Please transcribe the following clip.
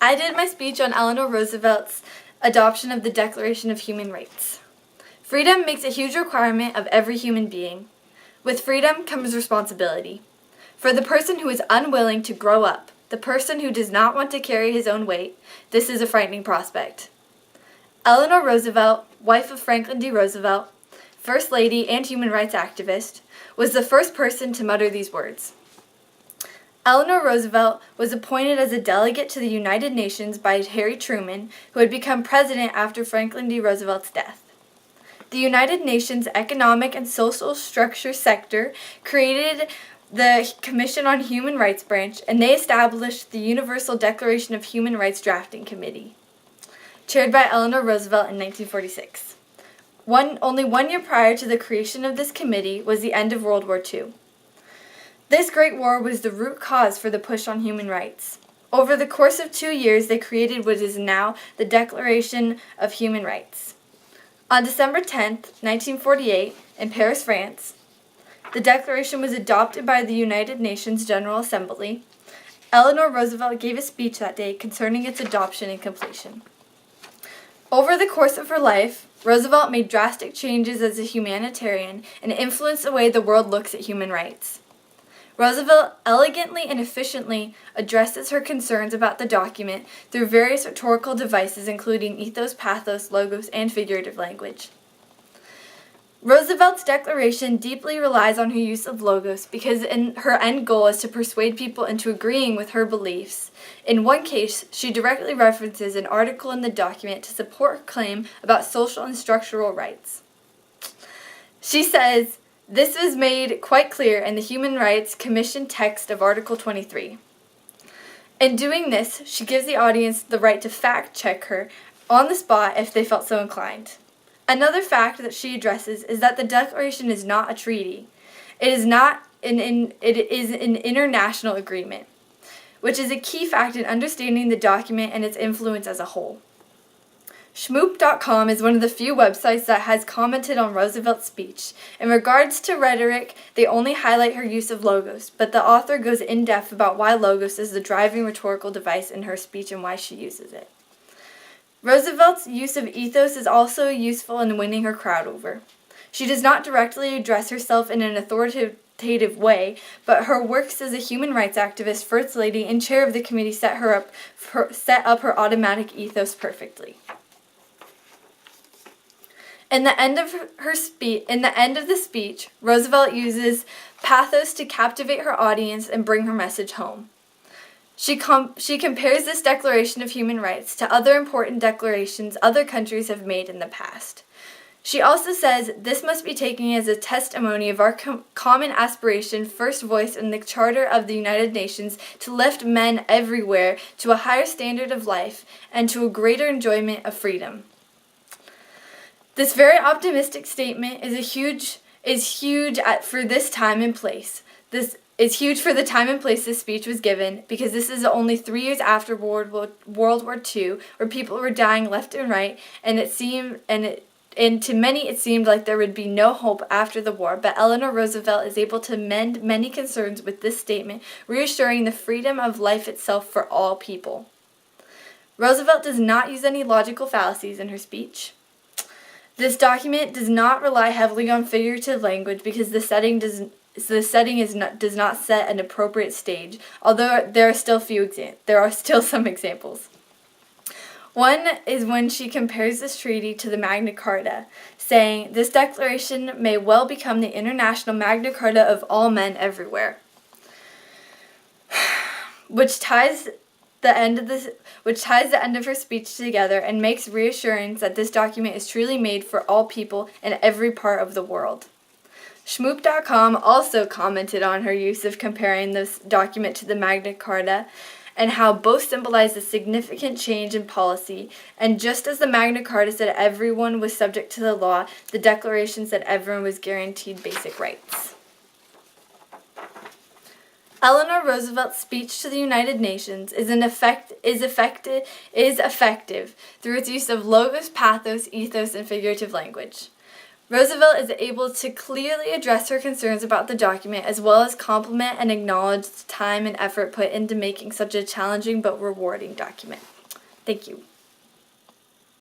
I did my speech on Eleanor Roosevelt's adoption of the Declaration of Human Rights. Freedom makes a huge requirement of every human being. With freedom comes responsibility. For the person who is unwilling to grow up, the person who does not want to carry his own weight, this is a frightening prospect. Eleanor Roosevelt, wife of Franklin D. Roosevelt, First Lady and human rights activist, was the first person to mutter these words. Eleanor Roosevelt was appointed as a delegate to the United Nations by Harry Truman, who had become president after Franklin D. Roosevelt's death. The United Nations Economic and Social Structure Sector created the Commission on Human Rights branch, and they established the Universal Declaration of Human Rights Drafting Committee, chaired by Eleanor Roosevelt in 1946. Only 1 year prior to the creation of this committee was the end of World War II. This Great War was the root cause for the push on human rights. Over the course of 2 years, they created what is now the Declaration of Human Rights. On December 10, 1948, in Paris, France, the Declaration was adopted by the United Nations General Assembly. Eleanor Roosevelt gave a speech that day concerning its adoption and completion. Over the course of her life, Roosevelt made drastic changes as a humanitarian and influenced the way the world looks at human rights. Roosevelt elegantly and efficiently addresses her concerns about the document through various rhetorical devices including ethos, pathos, logos, and figurative language. Roosevelt's declaration deeply relies on her use of logos because her end goal is to persuade people into agreeing with her beliefs. In one case, she directly references an article in the document to support her claim about social and structural rights. She says, "This is made quite clear in the Human Rights Commission text of Article 23. In doing this, she gives the audience the right to fact-check her on the spot if they felt so inclined. Another fact that she addresses is that the Declaration is not a treaty. It is an international agreement, which is a key fact in understanding the document and its influence as a whole." Schmoop.com is one of the few websites that has commented on Roosevelt's speech. In regards to rhetoric, they only highlight her use of logos, but the author goes in depth about why logos is the driving rhetorical device in her speech and why she uses it. Roosevelt's use of ethos is also useful in winning her crowd over. She does not directly address herself in an authoritative way, but her works as a human rights activist, first lady, and chair of the committee set up her automatic ethos perfectly. In the end of the speech, Roosevelt uses pathos to captivate her audience and bring her message home. She compares this Declaration of Human Rights to other important declarations other countries have made in the past. She also says this must be taken as a testimony of our common aspiration first voiced in the Charter of the United Nations to lift men everywhere to a higher standard of life and to a greater enjoyment of freedom. This very optimistic statement is huge for this time and place. This is huge for the time and place this speech was given because this is only 3 years after World War II, where people were dying left and right, and to many it seemed like there would be no hope after the war. But Eleanor Roosevelt is able to mend many concerns with this statement, reassuring the freedom of life itself for all people. Roosevelt does not use any logical fallacies in her speech. This document does not rely heavily on figurative language because the setting does not set an appropriate stage, although there are still some examples. One is when she compares this treaty to the Magna Carta, saying, "This declaration may well become the international Magna Carta of all men everywhere," which ties the end of her speech together and makes reassurance that this document is truly made for all people in every part of the world. Schmoop.com also commented on her use of comparing this document to the Magna Carta and how both symbolize a significant change in policy, and just as the Magna Carta said everyone was subject to the law, the Declaration said everyone was guaranteed basic rights. Eleanor Roosevelt's speech to the United Nations is effective through its use of logos, pathos, ethos, and figurative language. Roosevelt is able to clearly address her concerns about the document as well as compliment and acknowledge the time and effort put into making such a challenging but rewarding document. Thank you.